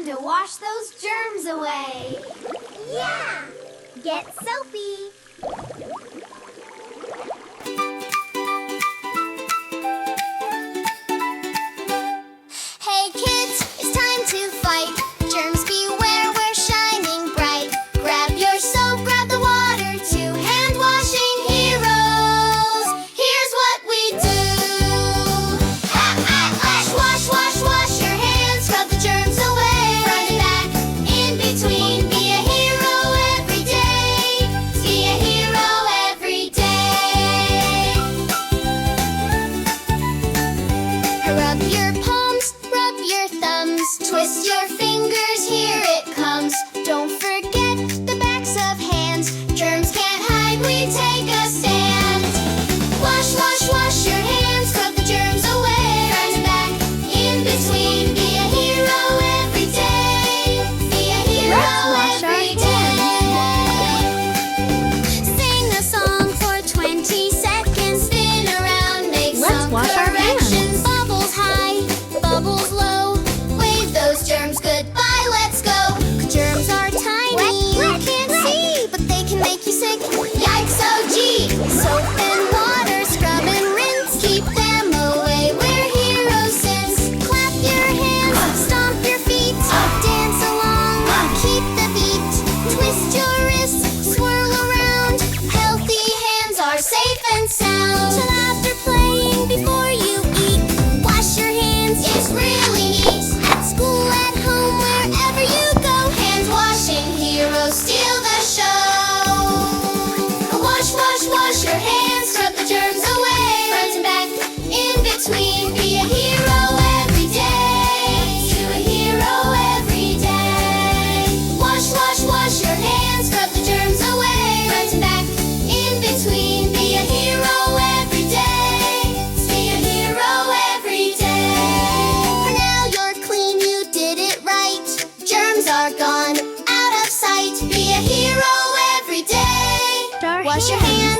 time to wash those germs away. Yeah! Get soapy! Hey kids, it's time to fight. Germs beware, we're shining bright. Grab your soap, grab the water too. Hand washing heroes. Here's what we do. Wash, wash, wash, wash your hands. Scrub the germs away. Front and back, in between. Be a hero every day. Be a hero every day. Rub your palms, rub your thumbs. Twist your fingers, here it comes. Don't forget the backs of hands. Germs can't hide, we take a stand. Wash, wash, wash your hands. Scrub the germs away. Front and back, in between. Be a hero every day. Be a hero every day. Sing a song for 20 seconds. Spin around, make some corrections. Bubbles high, bubbles low. Wave those germs goodbye, let's go. Germs are tiny, you can't see, but they can make you sick. Yikes, oh gee. Soap and water, scrub and rinse. Keep them away, we're heroes since. Clap your hands, stomp your feet. Dance along, keep the beat. Twist your wrists, swirl around. Healthy hands are safe and sound. Till after playing, before you eat, wash your hands, it's really neat. At school, at home, wherever you go, hand washing heroes steal the show. Wash, wash, wash your hands, scrub the germs away. Front and back, in between. Be a hero every day. Do a hero every day. Wash, wash, wash your hands, scrub the germs away. Front and back, in between. Be a hero every day. Be a hero every day. For now you're clean, you did it right. Germs are gone, out of sight. Be a hero every day. Wash your hands.